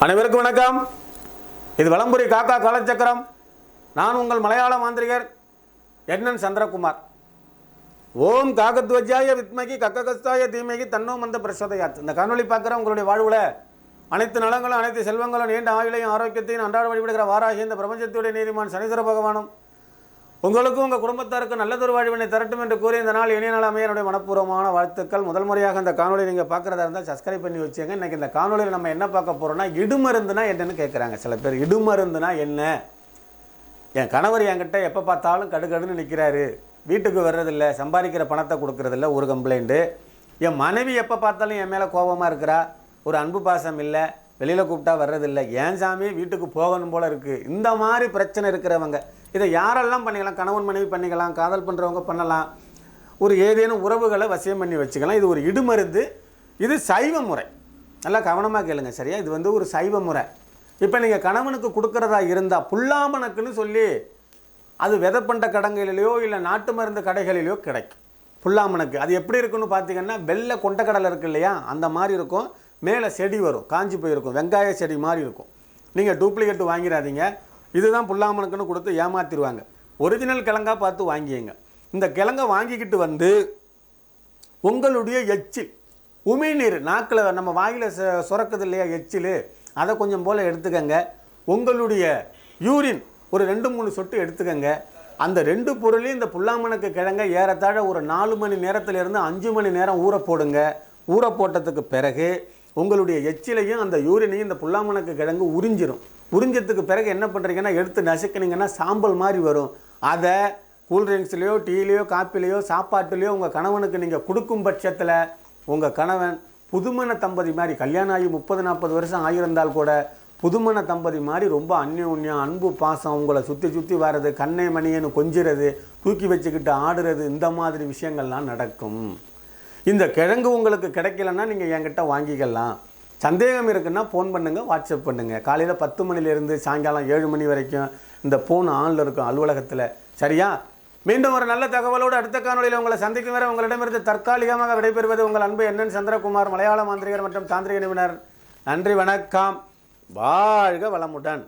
அனைவருக்கும் வணக்கம். இது வலம்புரி காக்கா காலச்சக்கரம். நான் உங்கள் மலையாள மாந்திரிகர் என் சந்திரகுமார். ஓம் காகத்வஜாய வித்மகி கக்ககஸ்தாய தீமகி தன்னோ மந்த பிரசோதயாத். இந்த காணொலி பார்க்குற உங்களுடைய வாழ்வில் அனைத்து நலங்களும் அனைத்து செல்வங்களும் நீண்ட ஆயுளையும் ஆரோக்கியத்தையும் அன்றாட வழிபடுகிற வாராகி இந்த பிரபஞ்சத்துடைய நீதிமான் சனீஸ்வர பகவானும் உங்களுக்கும் உங்கள் குடும்பத்தாருக்கு நல்லதொரு வாழ்வினை தரட்டும் என்று கூறி இந்த நாள் இனிய நாள் அமைய என்னுடைய மனப்பூர்வமான வாழ்த்துக்கள். முதல் முறையாக இந்த காணொலி நீங்கள் பார்க்குறதா இருந்தால் சப்ஸ்கிரைப் பண்ணி வச்சுங்க. இன்றைக்கி இந்த காணொலியில் நம்ம என்ன பார்க்க போகிறோம்னா, இடுமருந்துனா என்னன்னு கேட்குறாங்க சில பேர். இடுமருந்துனா என்ன? என் கணவர் என்கிட்ட எப்போ பார்த்தாலும் கடுகடுன்னு நிற்கிறாரு, வீட்டுக்கு வர்றதில்லை, சம்பாதிக்கிற பணத்தை கொடுக்குறதில்ல, ஒரு கம்ப்ளைண்ட்டு. என் மனைவி எப்போ பார்த்தாலும் என் மேலே கோபமாக இருக்கிறா, ஒரு அன்பு பாசம் இல்லை, வெளியில் கூப்பிட்டா வர்றதில்லை, ஏன் சாமி வீட்டுக்கு போகணும் போல் இருக்குது. இந்த மாதிரி பிரச்சனை இருக்கிறவங்க இதை யாரெல்லாம் பண்ணிக்கலாம்? கணவன் மனைவி பண்ணிக்கலாம், காதல் பண்ணுறவங்க பண்ணலாம், ஒரு ஏதேனும் உறவுகளை வசியம் பண்ணி வச்சுக்கலாம். இது ஒரு இடுமருந்து. இது சைவ முறை. நல்லா கவனமாக கேளுங்க, சரியா? இது ஒரு சைவ முறை. இப்போ நீங்கள் கணவனுக்கு கொடுக்குறதா இருந்தால் புல்லாமணக்குன்னு சொல்லி அது விதைப்பண்ட கடைகளிலையோ இல்லை நாட்டு மருந்து கடைகளிலையோ கிடைக்கும். புல்லாமணக்கு அது எப்படி இருக்குன்னு பார்த்தீங்கன்னா, வெள்ளை கொண்டக்கடலை இருக்குது இல்லையா, அந்த மாதிரி இருக்கும். மேலே செடி வரும், காஞ்சி போயிருக்கும், வெங்காய செடி மாதிரி இருக்கும். நீங்கள் டூப்ளிகேட் வாங்கிடாதீங்க. இதுதான் புல்லாமணக்குன்னு கொடுத்து ஏமாற்றிடுவாங்க. ஒரிஜினல் கிழங்கா பார்த்து வாங்கிங்க. இந்த கிழங்கை வாங்கிக்கிட்டு வந்து உங்களுடைய எச்சில், உமிழ்நீர், நாக்கில் நம்ம வாயில் சுரக்குது இல்லையா எச்சில், அதை கொஞ்சம் போல் எடுத்துக்கங்க. உங்களுடைய யூரின் ஒரு 2-3 சொட்டு எடுத்துக்கங்க. அந்த 2 பொருளையும் இந்த புல்லாமணக்கு கிழங்கை ஏறத்தாழ ஒரு 4 மணி நேரத்திலிருந்து 5 மணி நேரம் ஊற போடுங்க. ஊற போட்டதுக்கு பிறகு உங்களுடைய எச்சிலையும் அந்த யூரினையும் இந்த புல்லாமணக்கு கிழங்கு உறிஞ்சிடும். உறிஞ்சத்துக்கு பிறகு என்ன பண்ணுறீங்கன்னா, எடுத்து நசுக்கினீங்கன்னா சாம்பல் மாதிரி வரும். அதை கூல்ட்ரிங்க்ஸ்லையோ டீலையோ காப்பிலையோ சாப்பாட்டுலையோ உங்கள் கணவனுக்கு நீங்கள் கொடுக்கும் பட்சத்தில் உங்கள் கணவன் புதுமண தம்பதி மாதிரி, கல்யாணம் ஆகி 30-40 வருஷம் ஆகியிருந்தால் கூட புதுமண தம்பதி மாதிரி ரொம்ப அந்யோன்யம், அன்பு பாசம், உங்களை சுற்றி சுற்றி வர்றது, கண்ணை மணியன்னு கொஞ்சிறது, தூக்கி வச்சுக்கிட்டு ஆடுறது, இந்த மாதிரி விஷயங்கள்லாம் நடக்கும். இந்த கிழங்கு உங்களுக்கு கிடைக்கலன்னா நீங்கள் என்கிட்ட வாங்கிக்கலாம். சந்தேகம் இருக்குன்னா ஃபோன் பண்ணுங்கள், வாட்ஸ்அப் பண்ணுங்கள். காலையில் 10 மணிலேருந்து சாயங்காலம் 7 மணி வரைக்கும் இந்த ஃபோன் ஆனில் இருக்கும் அலுவலகத்தில், சரியா? மீண்டும் ஒரு நல்ல தகவலோடு அடுத்த காணொலியில் உங்களை சந்திக்கும் வரை உங்களிடமிருந்து தற்காலிகமாக விடைபெறுவது உங்கள் அன்பு என் சந்திரகுமார், மலையாள மாந்திரிகர் மற்றும் தாந்திரிக நிபுணர். நன்றி, வணக்கம், வாழ்க வளமுடன்.